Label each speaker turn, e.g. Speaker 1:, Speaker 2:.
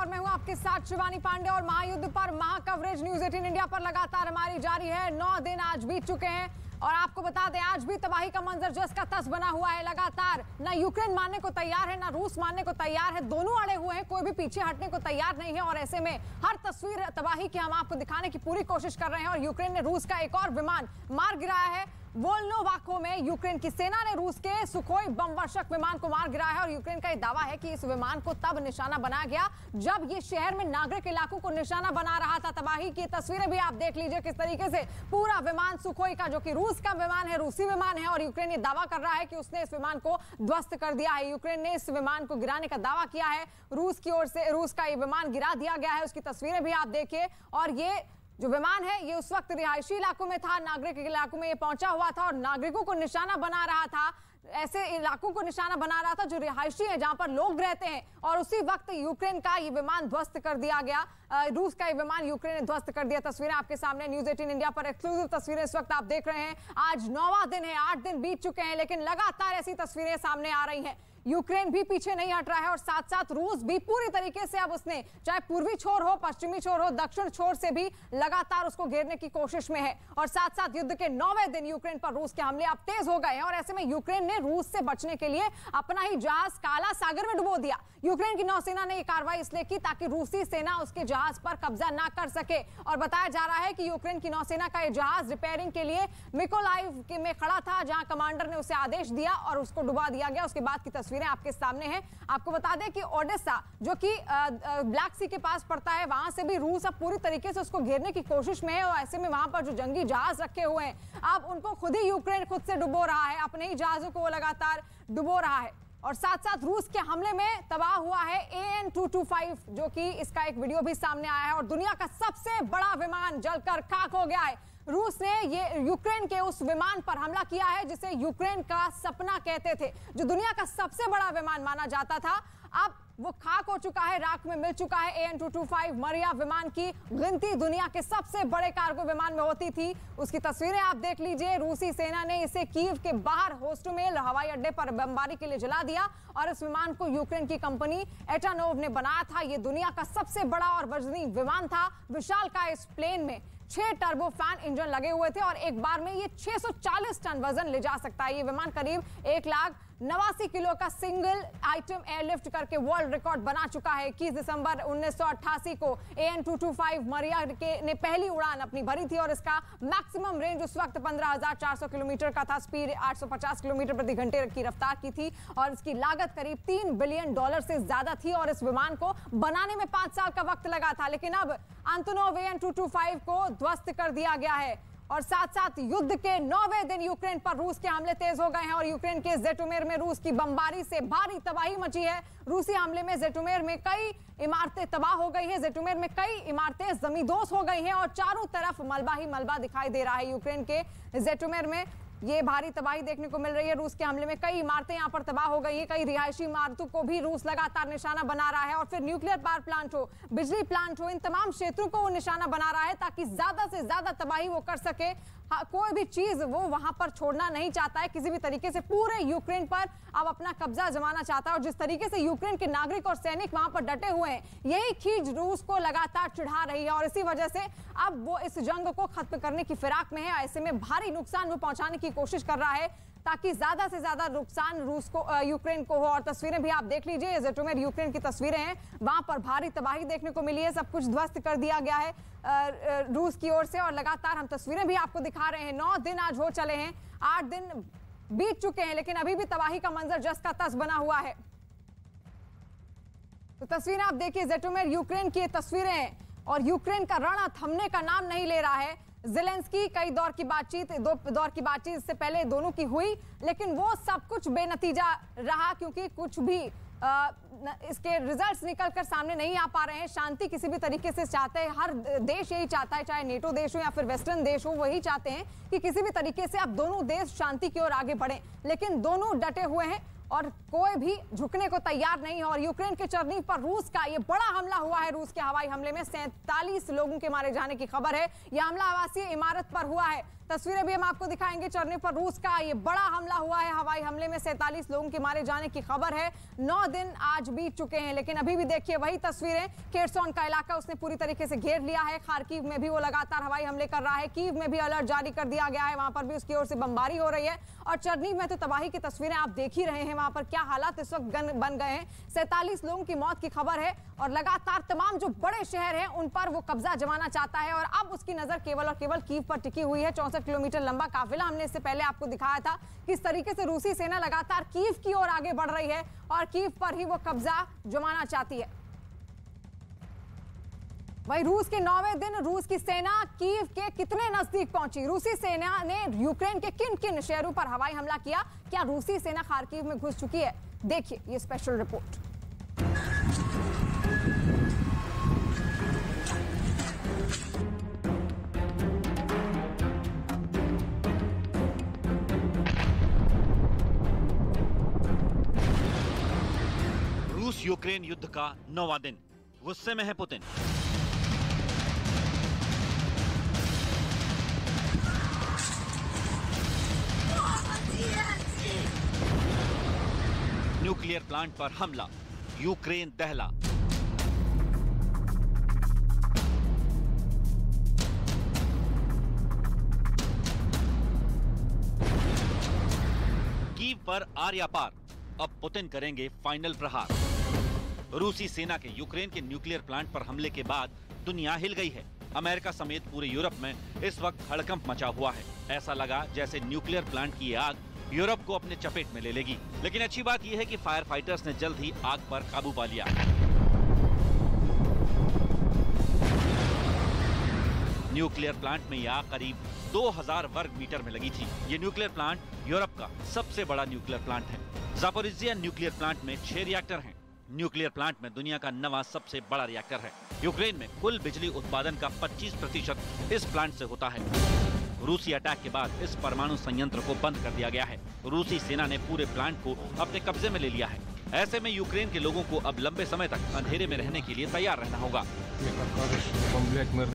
Speaker 1: और मैं हूं आपके साथ शिवानी पांडे और महायुद्ध पर महाकवरेज न्यूज 18 इंडिया पर लगातार हमारी जारी है। 9 दिन आज बीत चुके हैं और आपको बता दें आज भी तबाही का मंजर जस का तस बना हुआ है। लगातार ना यूक्रेन मानने को तैयार है ना रूस मानने को तैयार है, दोनों अड़े हुए हैं, कोई भी पीछे हटने को तैयार नहीं है। और ऐसे में हर तस्वीर तबाही की हम आपको दिखाने की पूरी कोशिश कर रहे हैं। और यूक्रेन ने रूस का एक और विमान मार गिराया है। वोल्नोवाको में यूक्रेन की सेना ने रूस के सुखोई बम वर्षक विमान को मार गिराया है। और यूक्रेन का यह दावा है कि इस विमान को तब निशाना बनाया गया जब ये शहर में नागरिक इलाकों को निशाना बना रहा था। तबाही की तस्वीरें भी आप देख लीजिए किस तरीके से पूरा विमान सुखोई का, जो कि रूस का विमान है, रूसी विमान है, और यूक्रेन ये दावा कर रहा है कि उसने इस विमान को ध्वस्त कर दिया है। यूक्रेन ने इस विमान को गिराने का दावा किया है। रूस की ओर से रूस का ये विमान गिरा दिया गया है, उसकी तस्वीरें भी आप देखिए। और ये जो विमान है ये उस वक्त रिहायशी इलाकों में था, नागरिक इलाकों में ये पहुंचा हुआ था और नागरिकों को निशाना बना रहा था, ऐसे इलाकों को निशाना बना रहा था जो रिहायशी है, जहां पर लोग रहते हैं। और उसी वक्त यूक्रेन का ये विमान ध्वस्त कर दिया गया। रूस का ये विमान यूक्रेन ने ध्वस्त कर दिया। तस्वीरें आपके सामने न्यूज 18 इंडिया पर एक्सक्लूसिव तस्वीरें इस वक्त आप देख रहे हैं। आज 9वां दिन है, 8 दिन बीत चुके हैं, लेकिन लगातार ऐसी तस्वीरें सामने आ रही हैं। यूक्रेन भी पीछे नहीं हट रहा है और साथ साथ रूस भी पूरी तरीके से अब उसने चाहे पूर्वी छोर हो, पश्चिमी छोर हो, दक्षिण छोर से भी लगातार उसको घेरने की कोशिश में है। और साथ साथ युद्ध के 9वें दिन यूक्रेन पर रूस के हमले अब तेज हो गए हैं। और ऐसे में यूक्रेन ने रूस से बचने के लिए अपना ही जहाज काला सागर में डुबो दिया। यूक्रेन की नौसेना ने यह कार्रवाई इसलिए की ताकि रूसी सेना उसके जहाज पर कब्जा ना कर सके। और बताया जा रहा है कि यूक्रेन की नौसेना का यह जहाज रिपेयरिंग के लिए मिकोलाइव में खड़ा था, जहां कमांडर ने उसे आदेश दिया और उसको डुबा दिया गया। उसके बाद की तस्वीरें आपके सामने हैं। आपको बता दें कि ओडेसा, जो कि ब्लैक सी के पास पड़ता है, वहां से भी रूस अब पूरी तरीके से उसको घेरने की कोशिश में है। और ऐसे में वहां पर जो जंगी जहाज रखे हुए हैं, अब उनको खुद ही यूक्रेन खुद से डुबो रहा है, अपने ही जहाजों को वो लगातार डुबो रहा है। और साथ साथ रूस के हमले में तबाह हुआ है AN-225, जो कि इसका एक वीडियो भी सामने आया है। और दुनिया का सबसे बड़ा विमान जलकर खाक हो गया है। रूस ने ये यूक्रेन के उस विमान पर हमला किया है जिसे यूक्रेन का सपना कहते थे, जो दुनिया का सबसे बड़ा विमान माना जाता था। अब वो खाक हो चुका है, राख में मिल चुका है। AN-225 मरिया विमान की गिनती दुनिया के सबसे बड़े कार्गो विमान में होती थी। उसकी तस्वीरें आप देख लीजिए। रूसी सेना ने इसे कीव के बाहर होस्टोमेल हवाई अड्डे पर बमबारी के लिए जला दिया। और इस विमान को यूक्रेन की कंपनी एटानोव ने बनाया था। ये दुनिया का सबसे बड़ा और वजनी विमान था। विशालकाय इस प्लेन में 6 टर्बो फैन इंजन लगे हुए थे और एक बार में ये 640 टन वजन ले जा सकता है। ये विमान करीब 1,89 किलो का सिंगल आइटम एयरलिफ्ट करके वर्ल्ड रिकॉर्ड बना चुका है। 21 दिसंबर 1988 को AN-225 मरिया ने पहली उड़ान अपनी भरी थी और इसका मैक्सिमम रेंज उस वक्त 15,400 किलोमीटर का था। स्पीड 850 किलोमीटर प्रति घंटे की रफ्तार की थी और इसकी लागत करीब $3 बिलियन से ज्यादा थी। और इस विमान को बनाने में 5 साल का वक्त लगा था, लेकिन अब अंतोनोव AN-225 को ध्वस्त कर दिया गया है। और साथ साथ युद्ध के 9वें दिन यूक्रेन पर रूस के हमले तेज हो गए हैं और यूक्रेन के जेटुमेर में रूस की बमबारी से भारी तबाही मची है। रूसी हमले में जेटुमेर में कई इमारतें तबाह हो गई हैं, जेटुमेर में कई इमारतें जमींदोज हो गई हैं और चारों तरफ मलबा ही मलबा दिखाई दे रहा है। यूक्रेन के जेटुमेर में ये भारी तबाही देखने को मिल रही है। रूस के हमले में कई इमारतें यहां पर तबाह हो गई हैं, कई रिहायशी इमारतों को भी रूस लगातार निशाना बना रहा है। और फिर न्यूक्लियर पावर प्लांट हो, बिजली प्लांट हो, इन तमाम क्षेत्रों को वो निशाना बना रहा है ताकि ज्यादा से ज्यादा तबाही वो कर सके। कोई भी चीज वो वहां पर छोड़ना नहीं चाहता है, किसी भी तरीके से पूरे यूक्रेन पर अब अपना कब्जा जमाना चाहता है। और जिस तरीके से यूक्रेन के नागरिक और सैनिक वहां पर डटे हुए हैं, यही खींच रूस को लगातार चिढ़ा रही है और इसी वजह से अब वो इस जंग को खत्म करने की फिराक में है। ऐसे में भारी नुकसान वो पहुंचाने की कोशिश कर रहा है ताकि ज्यादा से ज्यादा नुकसान रूस को यूक्रेन को हो। और तस्वीरें भी आप देख लीजिए, जेटुमेर यूक्रेन की तस्वीरें हैं, वहां पर भारी तबाही देखने को मिली है। सब कुछ ध्वस्त कर दिया गया है रूस की ओर से और लगातार हम तस्वीरें भी आपको दिखा रहे हैं। 9 दिन आज हो चले हैं, 8 दिन बीत चुके हैं, लेकिन अभी भी तबाही का मंजर जस का तस बना हुआ है। तो तस्वीरें आप देखिए, जेटुमेर यूक्रेन की तस्वीरें हैं और यूक्रेन का रण थमने का नाम नहीं ले रहा है। ज़ेलेंस्की कई दो दौर की बातचीत इससे पहले दोनों की हुई, लेकिन वो सब कुछ बेनतीजा रहा क्योंकि कुछ भी इसके रिजल्ट्स निकलकर सामने नहीं आ पा रहे हैं। शांति किसी भी तरीके से चाहते हैं, हर देश यही चाहता है, चाहे नेटो देश हो या फिर वेस्टर्न देश हो, वही चाहते हैं कि किसी भी तरीके से अब दोनों देश शांति की ओर आगे बढ़ें। लेकिन दोनों डटे हुए हैं और कोई भी झुकने को तैयार नहीं है। और यूक्रेन के चरनीव पर रूस का ये बड़ा हमला हुआ है। रूस के हवाई हमले में 47 लोगों के मारे जाने की खबर है। यह हमला आवासीय इमारत पर हुआ है। तस्वीरें भी हम आपको दिखाएंगे। चर्नी पर रूस का ये बड़ा हमला हुआ है। हवाई हमले में 47 लोगों के मारे जाने की खबर है। 9 दिन आज बीत चुके हैं, लेकिन अभी भी देखिए वही तस्वीरें। केरसोन का इलाका उसने पूरी तरीके से घेर लिया है। खार्किव में भी वो लगातार हवाई हमले कर रहा है। कीव में भी अलर्ट जारी कर दिया गया है, वहां पर भी उसकी ओर से बमबारी हो रही है। और चर्नी में तो तबाही की तस्वीरें आप देख ही रहे हैं, वहां पर क्या हालात इस वक्त बन गए हैं। 47 लोगों की मौत की खबर है और लगातार तमाम जो बड़े शहर हैं उन पर वो कब्जा जमाना चाहता है। और अब उसकी नजर केवल और केवल कीव पर टिकी हुई है। 64 किलोमीटर लंबा काफिला हमने इससे पहले आपको दिखाया था किस तरीके से रूसी सेना लगातार कीव की ओर आगे बढ़ रही है और कीव पर ही वो कब्जा जमाना चाहती है। वही रूस के 9वें दिन रूस की सेना कीव के कितने नजदीक पहुंची? रूसी सेना ने यूक्रेन के किन किन शहरों पर हवाई हमला किया? क्या रूसी सेना खार्किव में घुस चुकी है? देखिए ये स्पेशल रिपोर्ट।
Speaker 2: रूस यूक्रेन युद्ध का 9वां दिन। गुस्से में है पुतिन। न्यूक्लियर प्लांट पर हमला, यूक्रेन दहला। कीव पर आर्या पार, अब पुतिन करेंगे फाइनल प्रहार। रूसी सेना के यूक्रेन के न्यूक्लियर प्लांट पर हमले के बाद दुनिया हिल गई है। अमेरिका समेत पूरे यूरोप में इस वक्त हड़कंप मचा हुआ है। ऐसा लगा जैसे न्यूक्लियर प्लांट की आग यूरोप को अपने चपेट में ले लेगी। लेकिन अच्छी बात यह है कि फायर फाइटर्स ने जल्द ही आग पर काबू पा लिया। न्यूक्लियर प्लांट में यह आग करीब 2000 वर्ग मीटर में लगी थी। ये न्यूक्लियर प्लांट यूरोप का सबसे बड़ा न्यूक्लियर प्लांट है। ज़ापोरिज़िया न्यूक्लियर प्लांट में 6 रिएक्टर हैं। न्यूक्लियर प्लांट में दुनिया का 9वां सबसे बड़ा रिएक्टर है। यूक्रेन में कुल बिजली उत्पादन का 25% इस प्लांट से होता है। रूसी अटैक के बाद इस परमाणु संयंत्र को बंद कर दिया गया है। रूसी सेना ने पूरे प्लांट को अपने कब्जे में ले लिया है। ऐसे में यूक्रेन के लोगों को अब लंबे समय तक अंधेरे में रहने के लिए तैयार रहना होगा।